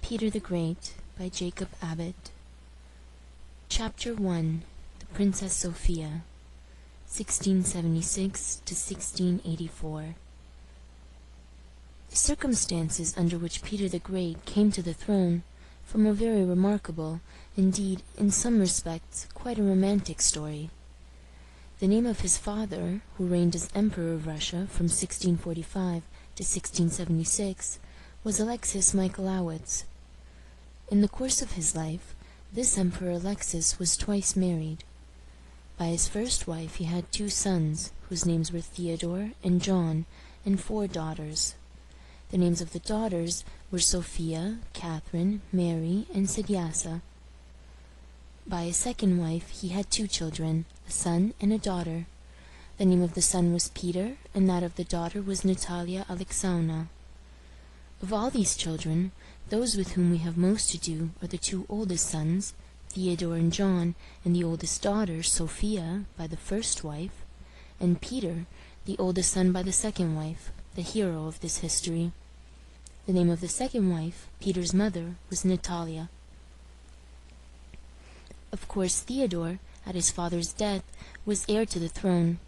Peter the Great by Jacob Abbott. Chapter 1. The Princess Sophia, 1676 to 1684. The circumstances under which Peter the Great came to the throne form a very remarkable, indeed, in some respects, quite a romantic story. The name of his father, who reigned as Emperor of Russia from 1645 to 1676, was Alexis Michaelowitz. In the course of his life, this Emperor Alexis was twice married. By his first wife he had 2 sons, whose names were Theodore and John, and 4 daughters. The names of the daughters were Sophia, Catherine, Mary, and Sidyasa. By his second wife he had 2 children, a son and a daughter. The name of the son was Peter, and that of the daughter was Natalia Alexeyevna. Of all these children, those with whom we have most to do are the 2 oldest sons, Theodore and John, and the oldest daughter, Sophia, by the first wife, and Peter, the oldest son by the second wife, the hero of this history. The name of the second wife, Peter's mother, was Natalia. Of course, Theodore, at his father's death, was heir to the throne.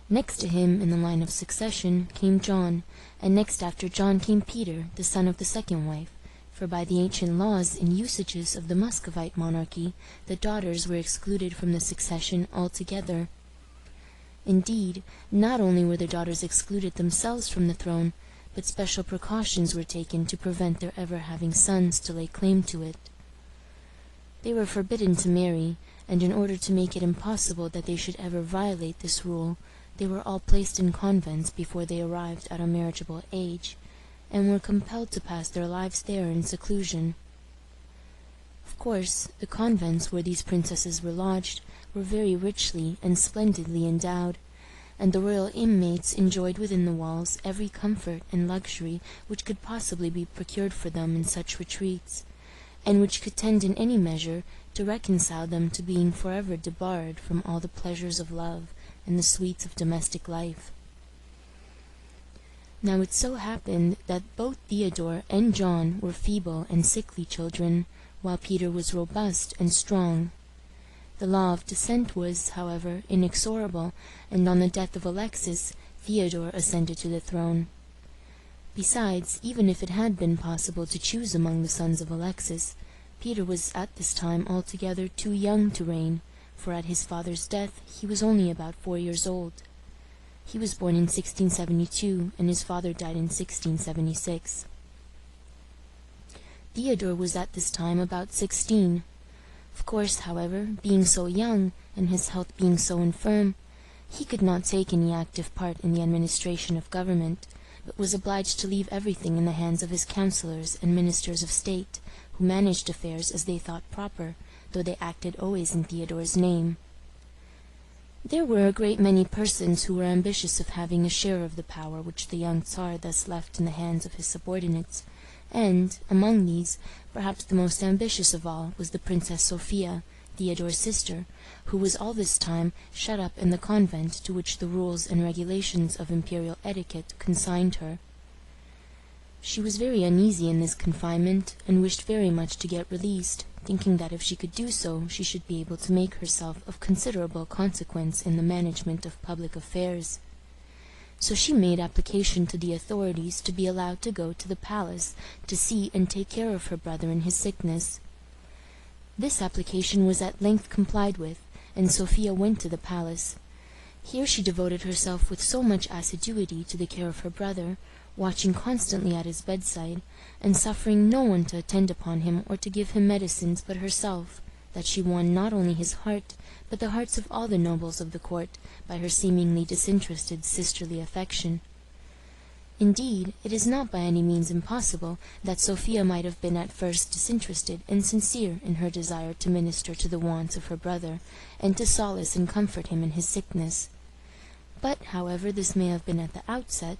Next to him in the line of succession came John, and next after John came Peter, the son of the second wife, for by the ancient laws and usages of the Muscovite monarchy, the daughters were excluded from the succession altogether. Indeed, not only were the daughters excluded themselves from the throne, but special precautions were taken to prevent their ever having sons to lay claim to it. They were forbidden to marry, and in order to make it impossible that they should ever violate this rule, they were all placed in convents before they arrived at a marriageable age, and were compelled to pass their lives there in seclusion. Of course, the convents where these princesses were lodged were very richly and splendidly endowed, and the royal inmates enjoyed within the walls every comfort and luxury which could possibly be procured for them in such retreats, and which could tend in any measure to reconcile them to being forever debarred from all the pleasures of love and the sweets of domestic life. Now it so happened that both Theodore and John were feeble and sickly children, while Peter was robust and strong. The law of descent was, however, inexorable, and on the death of Alexis, Theodore ascended to the throne. Besides, even if it had been possible to choose among the sons of Alexis, Peter was at this time altogether too young to reign, for at his father's death he was only about 4 years old. He was born in 1672, and his father died in 1676. Theodore was at this time about 16. Of course, however, being so young, and his health being so infirm, he could not take any active part in the administration of government, but was obliged to leave everything in the hands of his counselors and ministers of state, who managed affairs as they thought proper, though they acted always in Theodore's name. There were a great many persons who were ambitious of having a share of the power which the young Tsar thus left in the hands of his subordinates, and, among these, perhaps the most ambitious of all was the Princess Sophia, Theodore's sister, who was all this time shut up in the convent to which the rules and regulations of imperial etiquette consigned her. She was very uneasy in this confinement, and wished very much to get released, thinking that if she could do so she should be able to make herself of considerable consequence in the management of public affairs. So she made application to the authorities to be allowed to go to the palace to see and take care of her brother in his sickness. This application was at length complied with, and Sophia went to the palace. Here she devoted herself with so much assiduity to the care of her brother, watching constantly at his bedside, and suffering no one to attend upon him or to give him medicines but herself, that she won not only his heart, but the hearts of all the nobles of the court, by her seemingly disinterested sisterly affection. Indeed, it is not by any means impossible that Sophia might have been at first disinterested and sincere in her desire to minister to the wants of her brother, and to solace and comfort him in his sickness. But, however this may have been at the outset,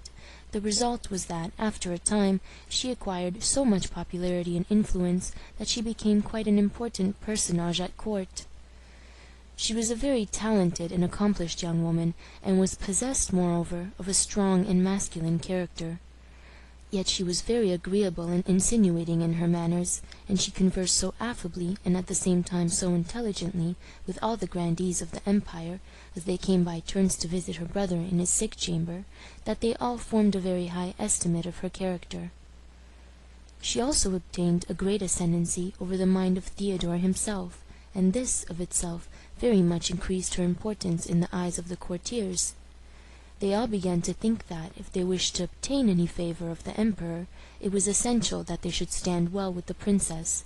the result was that, after a time, she acquired so much popularity and influence that she became quite an important personage at court. She was a very talented and accomplished young woman, and was possessed, moreover, of a strong and masculine character. Yet she was very agreeable and insinuating in her manners, and she conversed so affably and at the same time so intelligently with all the grandees of the empire, as they came by turns to visit her brother in his sick chamber, that they all formed a very high estimate of her character. She also obtained a great ascendancy over the mind of Theodore himself, and this, of itself, very much increased her importance in the eyes of the courtiers. They all began to think that, if they wished to obtain any favor of the emperor, it was essential that they should stand well with the princess.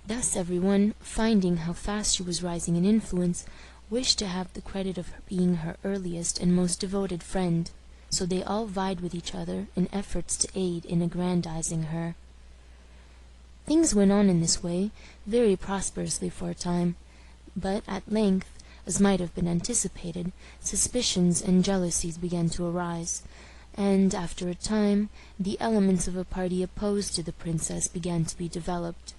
Thus everyone, finding how fast she was rising in influence, wished to have the credit of her being her earliest and most devoted friend, so they all vied with each other in efforts to aid in aggrandizing her. Things went on in this way, very prosperously for a time, but at length, as might have been anticipated, suspicions and jealousies began to arise, and, after a time, the elements of a party opposed to the princess began to be developed.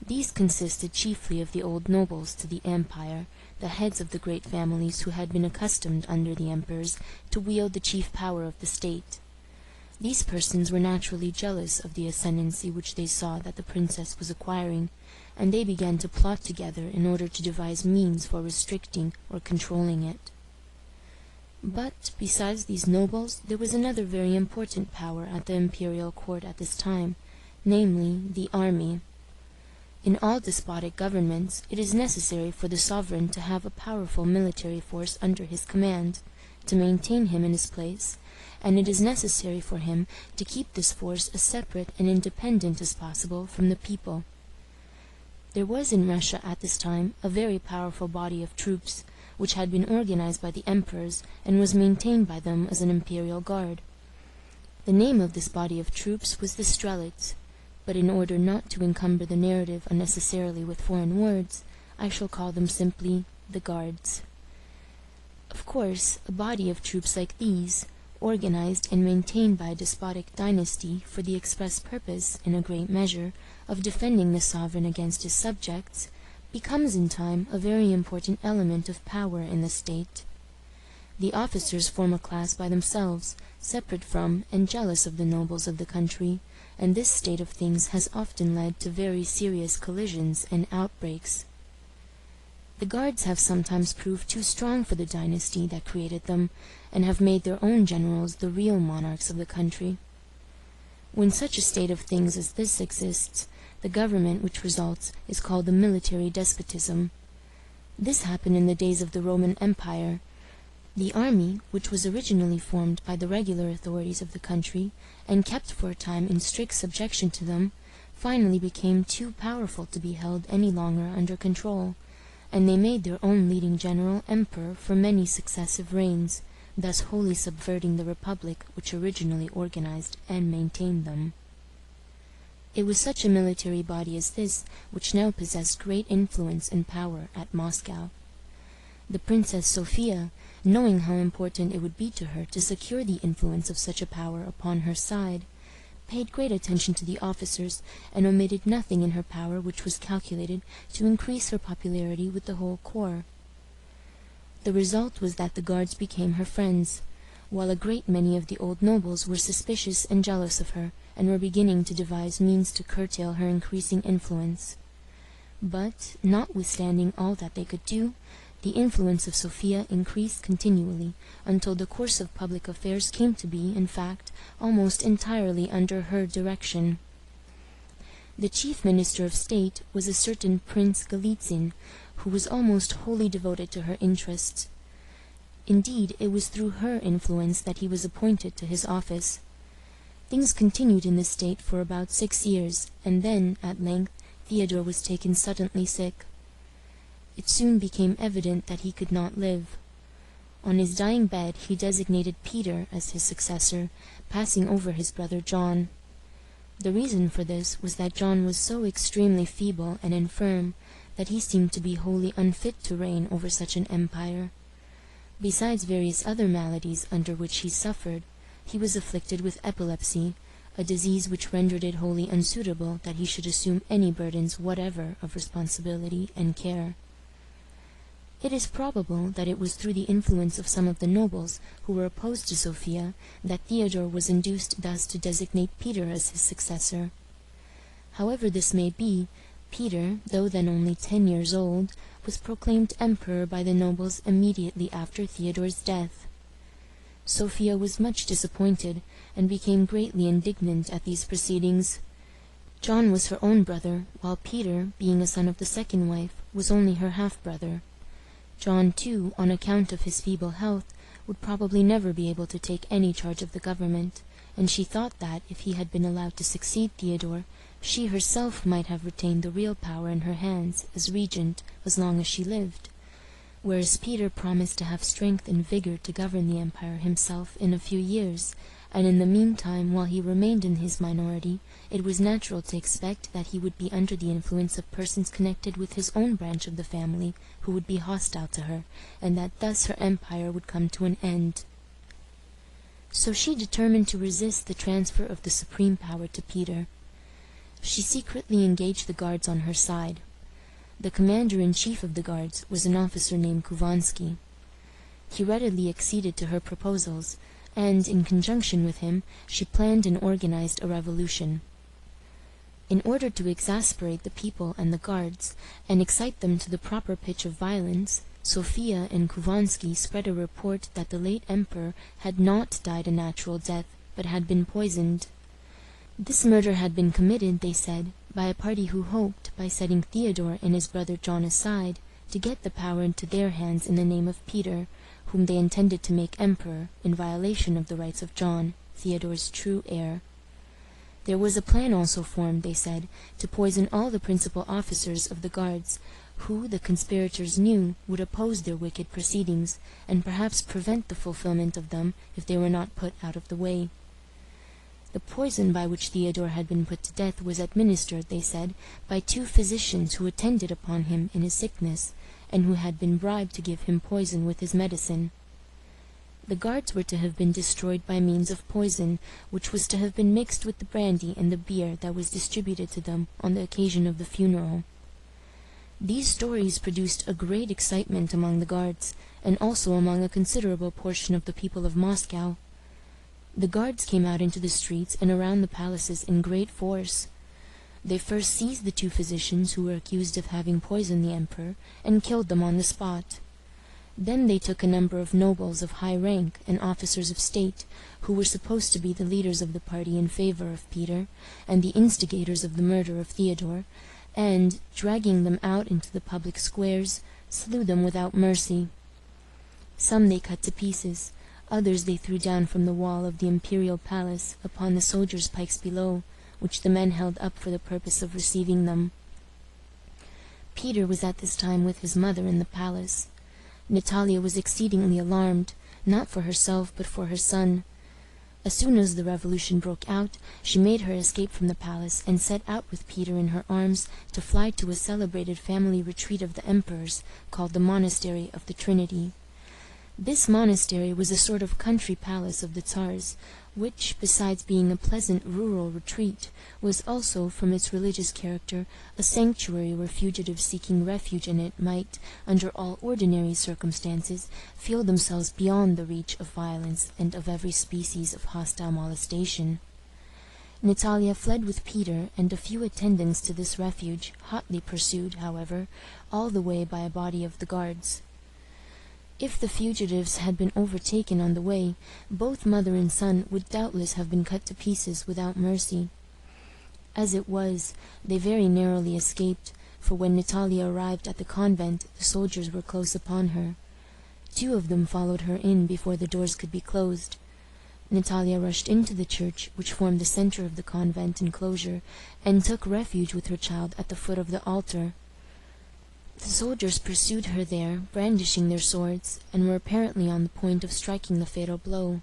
These consisted chiefly of the old nobles to the empire, the heads of the great families who had been accustomed under the emperors to wield the chief power of the state. These persons were naturally jealous of the ascendancy which they saw that the princess was acquiring, and they began to plot together in order to devise means for restricting or controlling it. But, besides these nobles, there was another very important power at the imperial court at this time, namely, the army. In all despotic governments, it is necessary for the sovereign to have a powerful military force under his command, to maintain him in his place, and it is necessary for him to keep this force as separate and independent as possible from the people. There was in Russia at this time a very powerful body of troops, which had been organized by the emperors and was maintained by them as an imperial guard. The name of this body of troops was the Strelets, but in order not to encumber the narrative unnecessarily with foreign words, I shall call them simply the Guards. Of course, a body of troops like these, organized and maintained by a despotic dynasty for the express purpose, in a great measure, of defending the sovereign against his subjects, becomes in time a very important element of power in the state. The officers form a class by themselves, separate from and jealous of the nobles of the country, and this state of things has often led to very serious collisions and outbreaks. The Guards have sometimes proved too strong for the dynasty that created them, and have made their own generals the real monarchs of the country. When such a state of things as this exists, the government which results is called the military despotism. This happened in the days of the Roman Empire. The army, which was originally formed by the regular authorities of the country, and kept for a time in strict subjection to them, finally became too powerful to be held any longer under control, and they made their own leading general emperor for many successive reigns, thus wholly subverting the republic which originally organized and maintained them. It was such a military body as this which now possessed great influence and power at Moscow. The Princess Sophia, knowing how important it would be to her to secure the influence of such a power upon her side, paid great attention to the officers, and omitted nothing in her power which was calculated to increase her popularity with the whole corps. The result was that the Guards became her friends, while a great many of the old nobles were suspicious and jealous of her, and were beginning to devise means to curtail her increasing influence. But, notwithstanding all that they could do, the influence of Sophia increased continually, until the course of public affairs came to be, in fact, almost entirely under her direction. The chief minister of state was a certain Prince Golitsyn, who was almost wholly devoted to her interests. Indeed, it was through her influence that he was appointed to his office. Things continued in this state for about 6 years, and then, at length, Theodore was taken suddenly sick. It soon became evident that he could not live. On his dying bed he designated Peter as his successor, passing over his brother John. The reason for this was that John was so extremely feeble and infirm that he seemed to be wholly unfit to reign over such an empire. Besides various other maladies under which he suffered, he was afflicted with epilepsy, a disease which rendered it wholly unsuitable that he should assume any burdens whatever of responsibility and care. It is probable that it was through the influence of some of the nobles who were opposed to Sophia that Theodore was induced thus to designate Peter as his successor. However this may be, Peter, though then only 10 years old, was proclaimed emperor by the nobles immediately after Theodore's death. Sophia was much disappointed, and became greatly indignant at these proceedings. John was her own brother, while Peter, being a son of the second wife, was only her half-brother. John, too, on account of his feeble health, would probably never be able to take any charge of the government, and she thought that, if he had been allowed to succeed Theodore, she herself might have retained the real power in her hands as regent as long as she lived, whereas Peter promised to have strength and vigor to govern the empire himself in a few years, and in the meantime, while he remained in his minority, it was natural to expect that he would be under the influence of persons connected with his own branch of the family who would be hostile to her, and that thus her empire would come to an end. So she determined to resist the transfer of the supreme power to Peter. She secretly engaged the guards on her side. The commander-in-chief of the guards was an officer named Khovansky. He readily acceded to her proposals, and, in conjunction with him, she planned and organized a revolution. In order to exasperate the people and the guards, and excite them to the proper pitch of violence, Sophia and Khovansky spread a report that the late emperor had not died a natural death, but had been poisoned. This murder had been committed, they said, by a party who hoped, by setting Theodore and his brother John aside, to get the power into their hands in the name of Peter, whom they intended to make emperor, in violation of the rights of John, Theodore's true heir. There was a plan also formed, they said, to poison all the principal officers of the guards, who, the conspirators knew, would oppose their wicked proceedings, and perhaps prevent the fulfillment of them if they were not put out of the way. The poison by which Theodore had been put to death was administered, they said, by 2 physicians who attended upon him in his sickness, and who had been bribed to give him poison with his medicine. The guards were to have been destroyed by means of poison, which was to have been mixed with the brandy and the beer that was distributed to them on the occasion of the funeral. These stories produced a great excitement among the guards, and also among a considerable portion of the people of Moscow. The guards came out into the streets and around the palaces in great force. They first seized the 2 physicians who were accused of having poisoned the emperor, and killed them on the spot. Then they took a number of nobles of high rank and officers of state, who were supposed to be the leaders of the party in favor of Peter, and the instigators of the murder of Theodore, and, dragging them out into the public squares, slew them without mercy. Some they cut to pieces, others they threw down from the wall of the imperial palace upon the soldiers' pikes below, which the men held up for the purpose of receiving them. Peter was at this time with his mother in the palace. Natalia was exceedingly alarmed, not for herself but for her son. As soon as the revolution broke out, she made her escape from the palace, and set out with Peter in her arms to fly to a celebrated family retreat of the emperors, called the Monastery of the Trinity. This monastery was a sort of country palace of the Tsar's, which, besides being a pleasant rural retreat, was also, from its religious character, a sanctuary where fugitives seeking refuge in it might, under all ordinary circumstances, feel themselves beyond the reach of violence and of every species of hostile molestation. Natalia fled with Peter and a few attendants to this refuge, hotly pursued, however, all the way by a body of the guards. If the fugitives had been overtaken on the way, both mother and son would doubtless have been cut to pieces without mercy. As it was, they very narrowly escaped, for when Natalia arrived at the convent, the soldiers were close upon her. 2 of them followed her in before the doors could be closed. Natalia rushed into the church, which formed the center of the convent enclosure, and took refuge with her child at the foot of the altar. The soldiers pursued her there, brandishing their swords, and were apparently on the point of striking the fatal blow,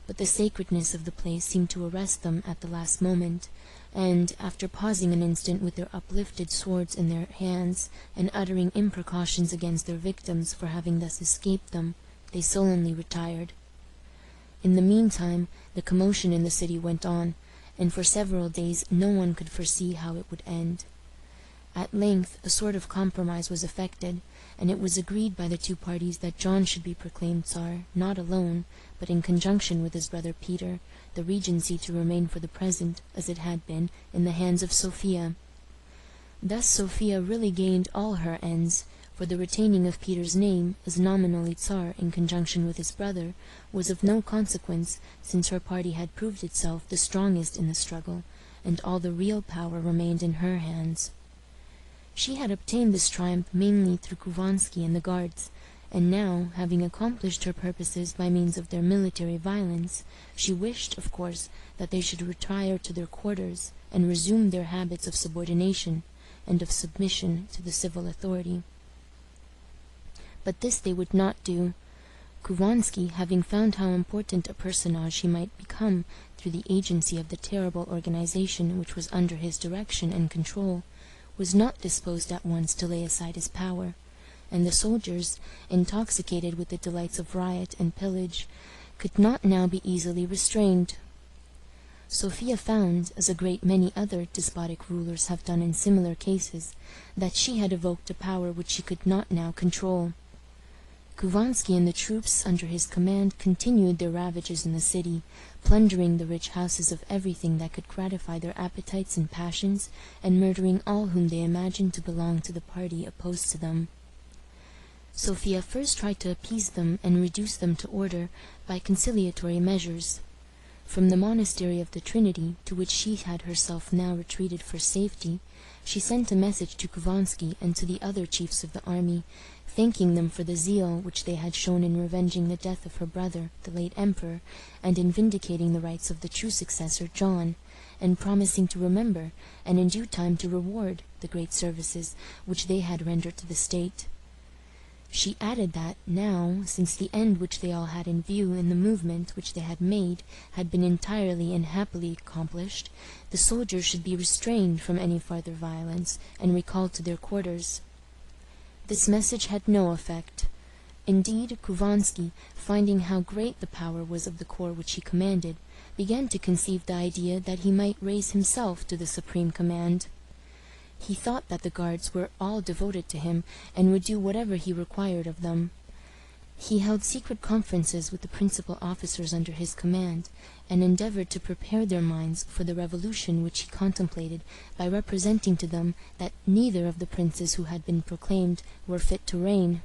but the sacredness of the place seemed to arrest them at the last moment, and, after pausing an instant with their uplifted swords in their hands, and uttering imprecations against their victims for having thus escaped them, they sullenly retired. In the meantime, the commotion in the city went on, and for several days no one could foresee how it would end. At length a sort of compromise was effected, and it was agreed by the two parties that John should be proclaimed Tsar, not alone, but in conjunction with his brother Peter, the regency to remain for the present, as it had been, in the hands of Sophia. Thus Sophia really gained all her ends, for the retaining of Peter's name, as nominally Tsar in conjunction with his brother, was of no consequence, since her party had proved itself the strongest in the struggle, and all the real power remained in her hands. She had obtained this triumph mainly through Couvansky and the Guards, and now, having accomplished her purposes by means of their military violence, she wished, of course, that they should retire to their quarters, and resume their habits of subordination, and of submission to the civil authority. But this they would not do. Couvansky, having found how important a personage he might become through the agency of the terrible organization which was under his direction and control, was not disposed at once to lay aside his power, and the soldiers, intoxicated with the delights of riot and pillage, could not now be easily restrained. Sophia found, as a great many other despotic rulers have done in similar cases, that she had evoked a power which she could not now control. Couvansky and the troops under his command continued their ravages in the city, plundering the rich houses of everything that could gratify their appetites and passions, and murdering all whom they imagined to belong to the party opposed to them. Sophia first tried to appease them and reduce them to order by conciliatory measures. From the monastery of the Trinity, to which she had herself now retreated for safety, she sent a message to Couvansky and to the other chiefs of the army, thanking them for the zeal which they had shown in revenging the death of her brother, the late emperor, and in vindicating the rights of the true successor, John, and promising to remember, and in due time to reward, the great services which they had rendered to the state. She added that now, since the end which they all had in view in the movement which they had made had been entirely and happily accomplished, the soldiers should be restrained from any farther violence, and recalled to their quarters. This message had no effect. Indeed, Couvansky, finding how great the power was of the corps which he commanded, began to conceive the idea that he might raise himself to the supreme command. He thought that the guards were all devoted to him, and would do whatever he required of them. He held secret conferences with the principal officers under his command, and endeavored to prepare their minds for the revolution which he contemplated by representing to them that neither of the princes who had been proclaimed were fit to reign.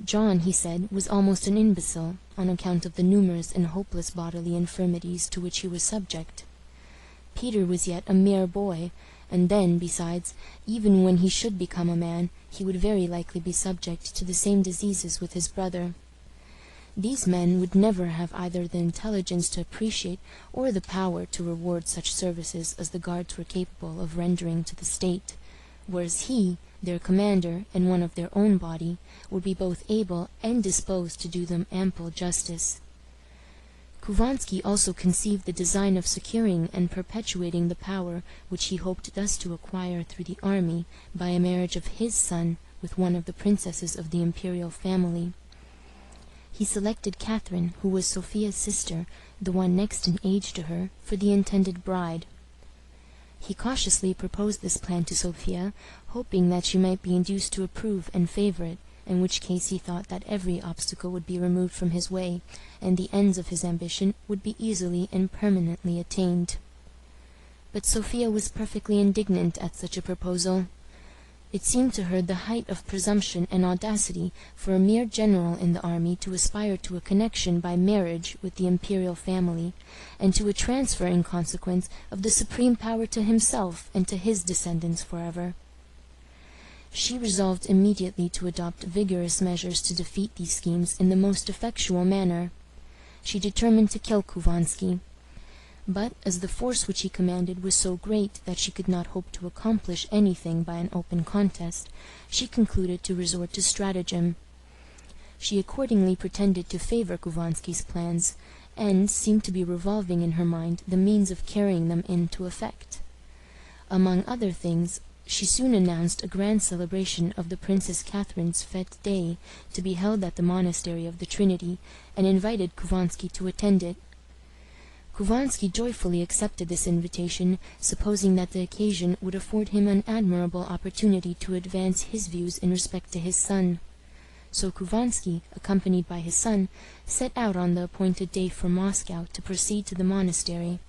John, he said, was almost an imbecile, on account of the numerous and hopeless bodily infirmities to which he was subject. Peter was yet a mere boy, and then, besides, even when he should become a man, he would very likely be subject to the same diseases with his brother. These men would never have either the intelligence to appreciate or the power to reward such services as the guards were capable of rendering to the state, whereas he, their commander, and one of their own body, would be both able and disposed to do them ample justice. Couvansky also conceived the design of securing and perpetuating the power which he hoped thus to acquire through the army by a marriage of his son with one of the princesses of the imperial family. He selected Catherine, who was Sophia's sister, the one next in age to her, for the intended bride. He cautiously proposed this plan to Sophia, hoping that she might be induced to approve and favor it, in which case he thought that every obstacle would be removed from his way, and the ends of his ambition would be easily and permanently attained. But Sophia was perfectly indignant at such a proposal. It seemed to her the height of presumption and audacity for a mere general in the army to aspire to a connection by marriage with the imperial family, and to a transfer in consequence of the supreme power to himself and to his descendants forever. She resolved immediately to adopt vigorous measures to defeat these schemes in the most effectual manner. She determined to kill Couvansky. But, as the force which he commanded was so great that she could not hope to accomplish anything by an open contest, she concluded to resort to stratagem. She accordingly pretended to favor Couvansky's plans, and seemed to be revolving in her mind the means of carrying them into effect. Among other things, she soon announced a grand celebration of the Princess Catherine's fête day to be held at the monastery of the Trinity, and invited Couvansky to attend it. Khovansky joyfully accepted this invitation, supposing that the occasion would afford him an admirable opportunity to advance his views in respect to his son. So Khovansky, accompanied by his son, set out on the appointed day for Moscow to proceed to the monastery.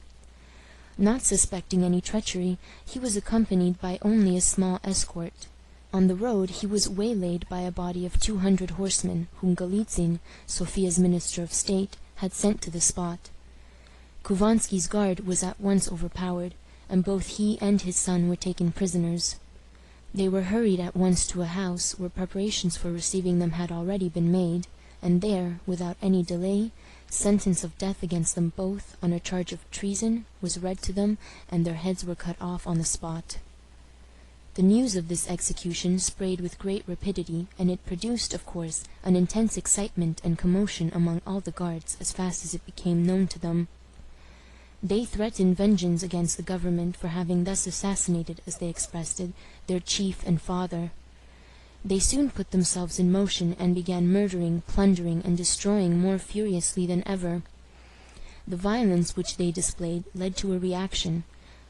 Not suspecting any treachery, he was accompanied by only a small escort. On the road he was waylaid by a body of 200 horsemen, whom Golitsyn, Sophia's Minister of State, had sent to the spot. Khovansky's guard was at once overpowered, and both he and his son were taken prisoners. They were hurried at once to a house where preparations for receiving them had already been made, and there, without any delay, sentence of death against them both on a charge of treason was read to them, and their heads were cut off on the spot. The news of this execution spread with great rapidity, and it produced, of course, an intense excitement and commotion among all the guards as fast as it became known to them. They threatened vengeance against the government for having thus assassinated, as they expressed it, their chief and father. They soon put themselves in motion and began murdering, plundering, and destroying more furiously than ever. The violence which they displayed led to a reaction.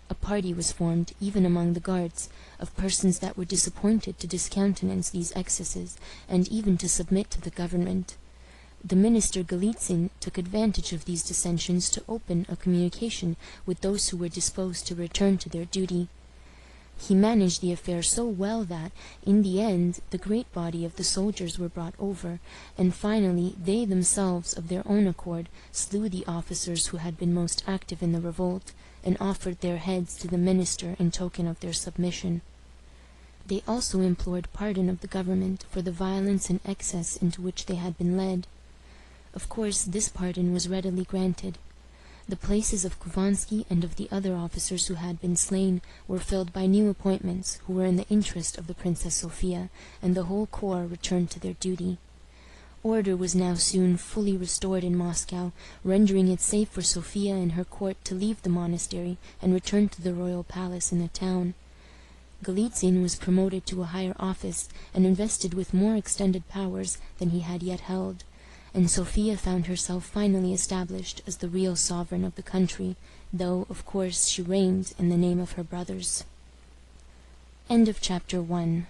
A party was formed, even among the guards, of persons that were disappointed to discountenance these excesses, and even to submit to the government. The minister Golitsyn took advantage of these dissensions to open a communication with those who were disposed to return to their duty. He managed the affair so well that, in the end, the great body of the soldiers were brought over, and finally they themselves, of their own accord, slew the officers who had been most active in the revolt, and offered their heads to the minister in token of their submission. They also implored pardon of the government for the violence and excess into which they had been led. Of course, this pardon was readily granted. The places of Khovansky and of the other officers who had been slain were filled by new appointments who were in the interest of the Princess Sophia, and the whole corps returned to their duty. Order was now soon fully restored in Moscow, rendering it safe for Sophia and her court to leave the monastery and return to the royal palace in the town. Golitsyn was promoted to a higher office and invested with more extended powers than he had yet held, and Sophia found herself finally established as the real sovereign of the country, though, of course, she reigned in the name of her brothers. End of Chapter 1.